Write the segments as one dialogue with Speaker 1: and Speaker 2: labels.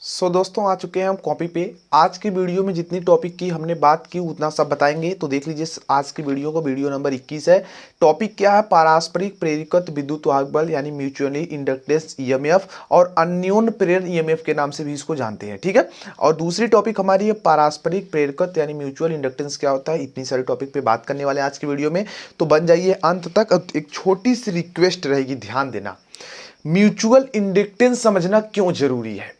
Speaker 1: दोस्तों आ चुके हैं हम कॉपी पे। आज की वीडियो में जितनी टॉपिक की हमने बात की उतना सब बताएंगे। तो देख लीजिए आज की वीडियो को, वीडियो नंबर 21 है। टॉपिक क्या है? पारस्परिक प्रेरित विद्युत वाहक बल यानी म्यूचुअली इंडक्टेंस ईएमएफ, और अन्योन्य प्रेरण ईएमएफ के नाम से भी इसको जानते हैं। ठीक है। और दूसरी टॉपिक हमारी है पारस्परिक प्रेरकत्व यानी म्यूचुअल इंडक्टेंस क्या होता है। इतनी सारी टॉपिक पे बात करने वाले हैं आज की वीडियो में, तो बन जाइए अंत तक। एक छोटी सी रिक्वेस्ट रहेगी, ध्यान देना। म्यूचुअल इंडक्टेंस समझना क्यों जरूरी है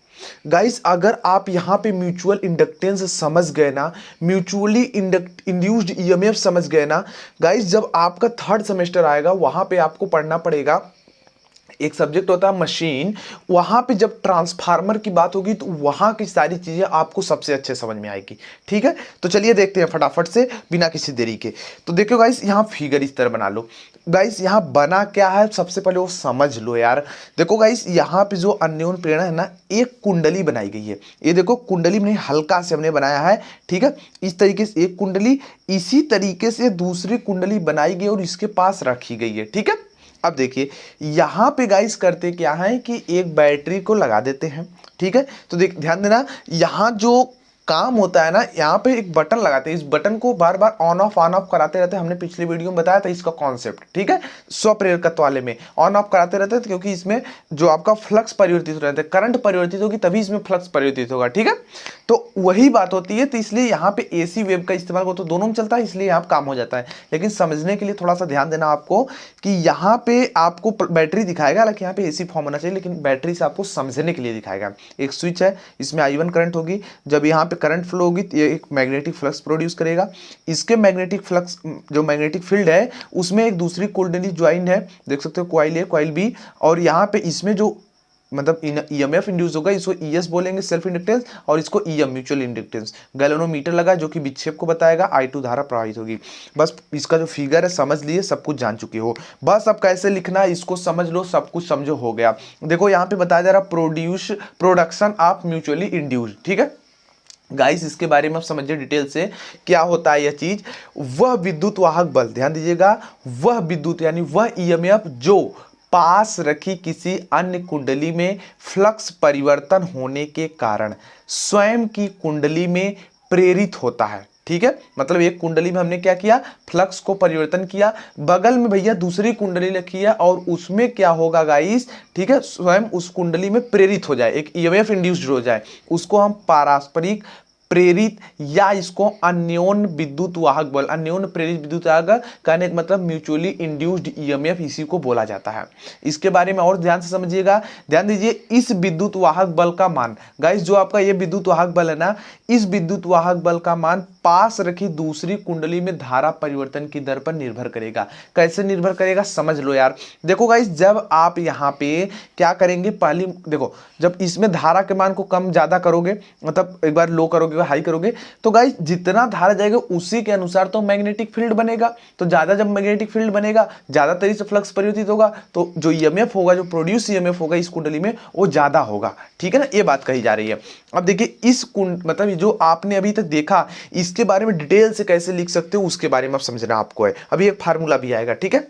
Speaker 1: गाइस? अगर आप यहां पे म्यूचुअल इंडक्टेंस समझ गए ना, म्यूचुअली इंड्यूस्ड ईएमएफ समझ गए ना गाइस, जब आपका थर्ड सेमेस्टर आएगा वहां पे आपको पढ़ना पड़ेगा। एक सब्जेक्ट होता है मशीन, वहां पे जब ट्रांसफार्मर की बात होगी तो वहां की सारी चीजें आपको सबसे अच्छे समझ में आएगी। ठीक है, तो चलिए देखते हैं फटाफट से बिना किसी देरी के। तो देखो गाइस, यहां फिगर इस तरह बना लो। गाइस यहां बना क्या है सबसे पहले वो समझ लो यार। देखो गाइस, यहां पे जो अन्योन्य प्रेरणा है ना, एक कुंडली बनाई गई है। ये देखो कुंडली में हल्का से हमने बनाया है। ठीक है, इस तरीके से एक कुंडली, इसी तरीके से दूसरी कुंडली बनाई गई और इसके पास रखी गई है। ठीक है, अब देखिए यहां पे गाइस करते क्या है कि एक बैटरी को लगा देते हैं। ठीक है, तो देख ध्यान देना, यहां जो काम होता है ना, यहाँ पे एक बटन लगाते हैं। इस बटन को बार बार ऑन ऑफ कराते रहते हैं। हमने पिछले वीडियो में बताया था इसका कॉन्सेप्ट। ठीक है, स्वप्रेरकत्व वाले में ऑन ऑफ कराते रहते हैं, क्योंकि इसमें जो आपका फ्लक्स परिवर्तित रहता है, करंट परिवर्तित होगी तभी इसमें फ्लक्स परिवर्तित होगा। ठीक है, तो वही बात होती है। तो इसलिए यहाँ पे एसी वेव का इस्तेमाल हो तो दोनों में चलता है, इसलिए यहाँ काम हो जाता है। लेकिन समझने के लिए थोड़ा सा ध्यान देना आपको कि यहाँ पे आपको बैटरी दिखाएगा, हालांकि यहाँ पे एसी फॉर्म होना चाहिए, लेकिन बैटरी से आपको समझने के लिए दिखाएगा। एक स्विच है, इसमें I1 करंट होगी। जब यहाँ पे करंट फ्लो होगी तो ये एक मैग्नेटिक फ्लक्स प्रोड्यूस करेगा। इसके मैग्नेटिक फ्लक्स जो मैग्नेटिक फील्ड है उसमें एक दूसरी कुंडली ज्वाइन है, देख सकते हो, कॉइल ए कॉइल बी। और यहाँ पे इसमें जो मतलब ईएमएफ इंड्यूस होगा, इसको ईएस बोलेंगे सेल्फ इंडक्टेंस, और इसको ईएम म्यूचुअल इंडक्टेंस। गैल्वेनोमीटर लगा जो कि विक्षेप को बताएगा, I2 धारा प्रवाहित होगी। बस इसका जो फिगर है समझ लिए, सब कुछ जान चुके हो। बस अब कैसे लिखना है इसको समझ लो, सब कुछ समझो, हो गया। देखो यहाँ पे बताया जा रहा प्रोडक्शन ऑफ म्यूचुअली इंड्यूस्ड। ठीक है गाइस, इसके बारे में आप समझिए डिटेल से क्या होता है यह चीज। वह विद्युत वाहक बल, ध्यान दीजिएगा, वह विद्युत यानी वह ईएमएफ जो पास रखी किसी अन्य कुंडली में फ्लक्स परिवर्तन होने के कारण स्वयं की कुंडली में प्रेरित होता है। ठीक है, मतलब एक कुंडली में हमने क्या किया, फ्लक्स को परिवर्तन किया, बगल में भैया दूसरी कुंडली रखी है और उसमें क्या होगा गाइस, ठीक है, स्वयं उस कुंडली में प्रेरित हो जाए, एक ईएमएफ इंड्यूस्ड हो जाए, उसको हम पारस्परिक प्रेरित या इसको अन्योन्य विद्युत वाहक बल, अन्योन्य प्रेरित विद्युत वाहक कहने का मतलब म्यूचुअली इंड्यूस्ड ईएमएफ, इसी को बोला जाता है। इसके बारे में और ध्यान से समझिएगा। ध्यान दीजिए, इस विद्युत वाहक बल का मान गाइस, जो आपका ये विद्युत वाहक बल है ना, इस विद्युत वाहक बल का मान पास रखी दूसरी कुंडली में धारा परिवर्तन की दर पर निर्भर करेगा। कैसे निर्भर करेगा समझ लो यार। देखो गाइस, जब आप यहाँ पे क्या करेंगे, पहली देखो, जब इसमें धारा के मान को कम ज्यादा करोगे, मतलब एक बार लो करोगे हाई करोगे, तो गाइस जितना धारा जाएगा उसी के अनुसार तो मैग्नेटिक फील्ड बनेगा। तो ज्यादा जब मैग्नेटिक फील्ड बनेगा, ज्यादा तरीके से फ्लक्स परिवर्तित होगा, तो जो ईएमएफ होगा, जो प्रोड्यूस ईएमएफ होगा इस कुंडली में, वो ज्यादा होगा। ठीक है ना, ये बात कही जा रही है। अब देखिए इस मतलब जो आपने अभी तक देखा, इसके बारे में डिटेल से कैसे लिख सकते हो उसके बारे में अब समझना आपको है। अभी एक फार्मूला भी आएगा। ठीक है,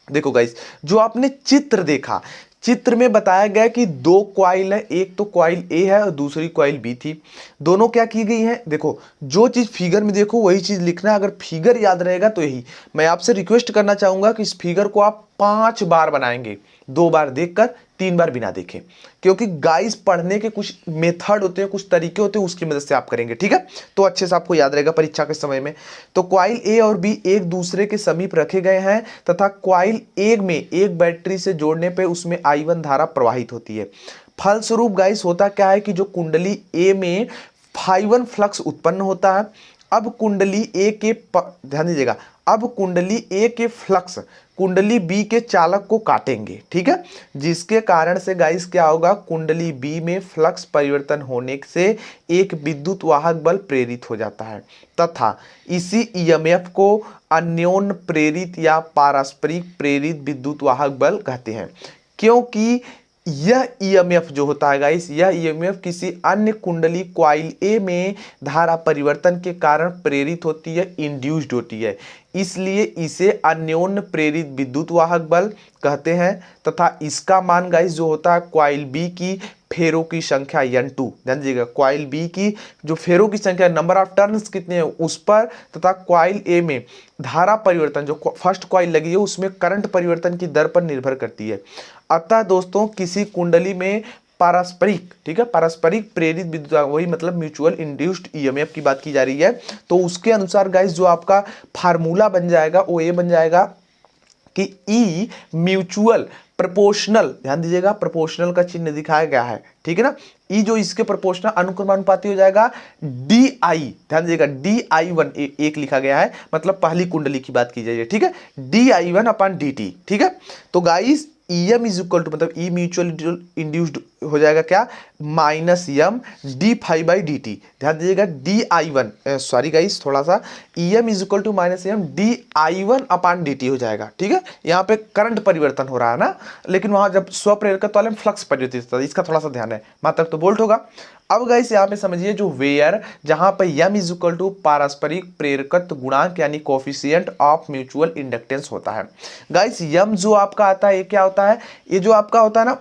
Speaker 1: देखो गाइस, जो आपने चित्र देखा, चित्र में बताया गया कि दो कॉइल है, एक तो कॉइल ए है और दूसरी कॉइल बी थी। दोनों क्या की गई है, देखो जो चीज फिगर में देखो वही चीज लिखना है। अगर फिगर याद रहेगा तो यही मैं आपसे रिक्वेस्ट करना चाहूंगा कि इस फिगर को आप 5 बार बनाएंगे, 2 बार देखकर, 3 बार बिना देखे, क्योंकि गाइस पढ़ने के कुछ मेथड होते हैं, कुछ तरीके होते हैं, उसकी मदद से आप करेंगे। ठीक है, तो अच्छे से आपको याद रहेगा परीक्षा के समय में। तो कॉइल ए और बी एक दूसरे के समीप रखे गए हैं तथा कॉइल ए में एक बैटरी से जोड़ने पे उसमें I1 धारा प्रवाहित होती है। फलस्वरूप गाइस होता क्या है कि जो कुंडली ए में φ1 फ्लक्स उत्पन्न होता है। अब कुंडली ए के ध्यान दीजिएगा, अब कुंडली ए के फ्लक्स कुंडली बी के चालक को काटेंगे। ठीक है, जिसके कारण से गाइस क्या होगा, कुंडली बी में फ्लक्स परिवर्तन होने से एक विद्युत वाहक बल प्रेरित हो जाता है तथा इसी ईएमएफ को अन्योन्य प्रेरित या पारस्परिक प्रेरित विद्युत वाहक बल कहते हैं। क्योंकि यह ईएमएफ जो होता है गाइस, यह ईएमएफ किसी अन्य कुंडली कॉइल ए में धारा परिवर्तन के कारण प्रेरित होती है, इंड्यूस्ड होती है, इसलिए इसे अन्योन्य प्रेरित विद्युत वाहक बल कहते हैं तथा इसका मान गाइस जो होता है कॉइल बी की फेरों की संख्या N2, ध्यान दीजिएगा कॉइल बी की जो फेरों की संख्या नंबर ऑफ टर्न्स कितने हैं उस पर, तथा कॉइल ए में धारा परिवर्तन जो फर्स्ट कॉइल लगी है उसमें करंट परिवर्तन की दर पर निर्भर करती है। अतः दोस्तों किसी कुंडली में पारस्परिक, ठीक है, पारस्परिक प्रेरित विद्युत, वही मतलब म्यूचुअल इंड्यूस्ड ईएमएफ की बात की जा रही है। तो उसके अनुसार गाइस जो आपका फार्मूला बन जाएगा वो ये बन जाएगा कि ई म्यूचुअल प्रोपोर्शनल, ध्यान दीजिएगा प्रोपोर्शनल का चिन्ह दिखाया गया है, ठीक है ना, ई जो इसके प्रोपोर्शनल अनुक्रमानुपाती हो जाएगा डी आई, ध्यान दीजिएगा DI1 एक लिखा गया है, मतलब पहली कुंडली की बात की जाए, ठीक है, DI1/dt, ठीक है। तो guys EM is equal to मतलब ई म्यूचुअल इंड्यूस्ड हो जाएगा क्या, -M d∅dt, ध्यान दीजिएगा DI1, सॉरी गाइस थोड़ा सा, EM is equal to -M dI1/dt हो जाएगा, ठीक है। यहाँ पे करंट परिवर्तन हो रहा है ना, लेकिन वहां जब स्वप्रेरकत्व वाले में फ्लक्स परिवर्तित था, इसका थोड़ा सा ध्यान है, मात्रक तो वोल्ट होगा। अब गाइस यहाँ पे समझिए जो वेयर जहां पे M इज इक्वल टू पारस्परिक प्रेरकत्व गुणांक यानी कोफिशिएंट ऑफ म्यूचुअल इंडक्टेंस होता है। गाइस M जो आपका आता है ये क्या होता है, ये जो आपका होता है ना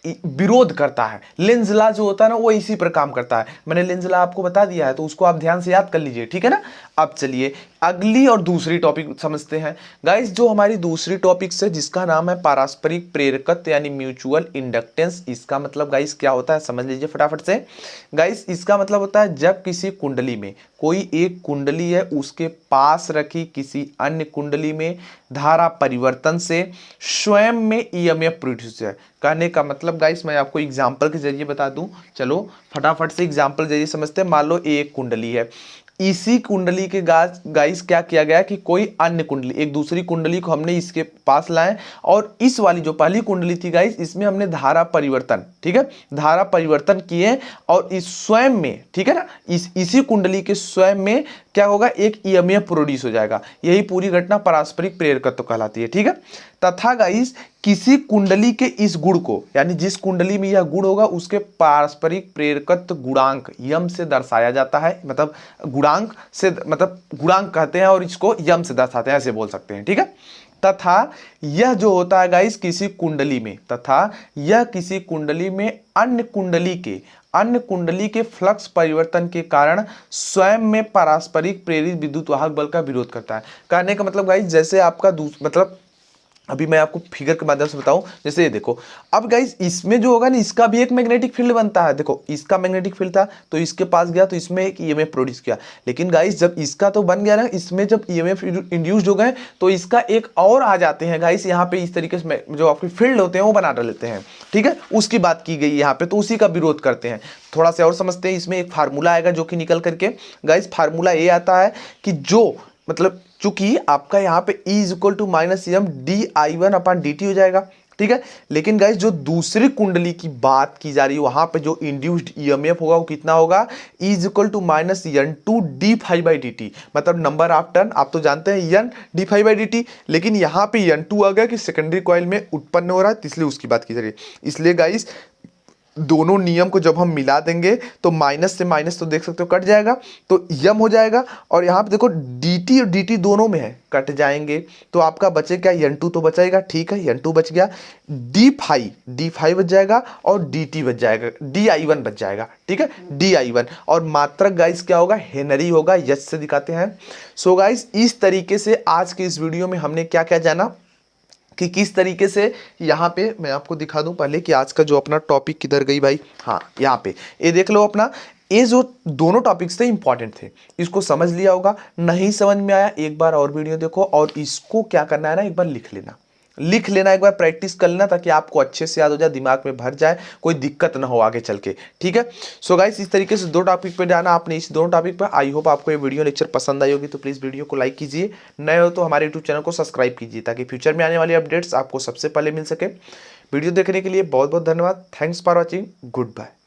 Speaker 1: विरोध करता है। लेंज लॉ जो होता है ना वो इसी पर काम करता है, मैंने लेंज लॉ आपको बता दिया है तो उसको आप ध्यान से याद कर लीजिए, ठीक है ना। अब चलिए अगली और दूसरी टॉपिक समझते हैं गाइस, जो हमारी दूसरी टॉपिक से जिसका नाम है पारस्परिक प्रेरकत्व यानी म्यूचुअल इंडक्टेंस। इसका मतलब गाइस क्या होता है समझ लीजिए फटाफट से। गाइस इसका मतलब होता है जब किसी कुंडली में, कोई एक कुंडली है उसके पास रखी किसी अन्य कुंडली में धारा परिवर्तन से स्वयं में ईएमएफ प्रोड्यूस है। कहने का मतलब गाइस मैं आपको एग्जांपल के जरिए बता दूं, चलो फटाफट से एग्जांपल जरिए समझते हैं। मान लो एक कुंडली है, इसी कुंडली के गाइस क्या किया गया कि कोई अन्य कुंडली, एक दूसरी कुंडली को हमने इसके पास लाए और इस वाली जो पहली कुंडली थी गाइस इसमें हमने धारा परिवर्तन, ठीक है, धारा परिवर्तन किए और इस स्वयं में, ठीक है ना, इसी कुंडली के स्वयं में क्या होगा, एक ईएमएफ प्रोड्यूस हो जाएगा। यही पूरी घटना पारस्परिक प्रेरकत्व कहलाती है, ठीक है। तथा गाइस किसी कुंडली के इस गुण को, यानी जिस कुंडली में यह गुण होगा उसके पारस्परिक प्रेरकत्व गुणांक यम से दर्शाया जाता है, मतलब गुणांक से, मतलब गुणांक कहते हैं और इसको यम से दर्शाते हैं, ऐसे बोल सकते हैं, ठीक है। तथा यह जो होता है गाइस किसी कुंडली में, तथा यह किसी कुंडली में अन्य कुंडली के फ्लक्स परिवर्तन के कारण स्वयं में पारस्परिक प्रेरित विद्युत वाहक बल का विरोध करता है। कहने का मतलब गाइस जैसे आपका मतलब अभी मैं आपको फिगर के माध्यम से बताऊं, जैसे ये देखो, अब गाइस इसमें जो होगा ना इसका भी एक मैग्नेटिक फील्ड बनता है। देखो इसका मैग्नेटिक फील्ड था तो इसके पास गया तो इसमें एक ईएमएफ प्रोड्यूस किया, लेकिन गाइस जब इसका तो बन गया ना, इसमें जब ईएमएफ इंड्यूस्ड हो गए तो इसका एक और आ जाते हैं गाइस, यहाँ पे इस तरीके से जो आपके फील्ड होते हैं वो बना लेते हैं, ठीक है, उसकी बात की गई यहाँ पे, तो उसी का विरोध करते हैं। थोड़ा सा और समझते हैं, इसमें एक फार्मूला आएगा जो कि निकल करके गाइस फार्मूला ये आता है कि जो मतलब चूंकि आपका यहाँ पे E is equal to -M dI1/dt हो जाएगा, ठीक है। लेकिन गाइस जो दूसरी कुंडली की बात की जा रही है वहां पे जो इंड्यूस्ड ईएमएफ होगा वो कितना होगा, E is equal to -N2 d∅dt, मतलब नंबर ऑफ टर्न आप तो जानते हैं N d∅dt, लेकिन यहाँ पे N2 आ गया कि सेकेंडरी कॉइल में उत्पन्न हो रहा है, इसलिए उसकी बात की जा रही है। इसलिए गाइस दोनों नियम को जब हम मिला देंगे तो माइनस से माइनस तो देख सकते हो कट जाएगा, तो यम हो जाएगा, और यहाँ पे देखो dt और dt दोनों में है, कट जाएंगे तो आपका बचे क्या, N2 तो बचाएगा, ठीक है, N2 बच गया, d∅ बच जाएगा और dt बच जाएगा, di1 बच जाएगा, ठीक है, di1, और मात्रक गाइस क्या होगा, हेनरी होगा, यच से दिखाते हैं। सो गाइस इस तरीके से आज के इस वीडियो में हमने क्या क्या जाना कि किस तरीके से, यहाँ पे मैं आपको दिखा दूं पहले कि आज का जो अपना टॉपिक किधर गई भाई, हाँ यहाँ पे ये देख लो अपना, ये जो दोनों टॉपिक्स थे इंपॉर्टेंट थे, इसको समझ लिया होगा, नहीं समझ में आया एक बार और वीडियो देखो और इसको क्या करना है ना, एक बार लिख लेना, एक बार प्रैक्टिस कर लेना ताकि आपको अच्छे से याद हो जाए, दिमाग में भर जाए, कोई दिक्कत ना हो आगे चल के, ठीक है। सो गाइस इस तरीके से दो टॉपिक पे जाना आपने, इस दोनों टॉपिक पे। आई होप आपको ये वीडियो लेक्चर पसंद आई होगी, तो प्लीज़ वीडियो को लाइक कीजिए, नए हो तो हमारे यूट्यूब चैनल को सब्सक्राइब कीजिए ताकि फ्यूचर में आने वाली अपडेट्स आपको सबसे पहले मिल सके। वीडियो देखने के लिए बहुत बहुत धन्यवाद, thanks for watching, good bye.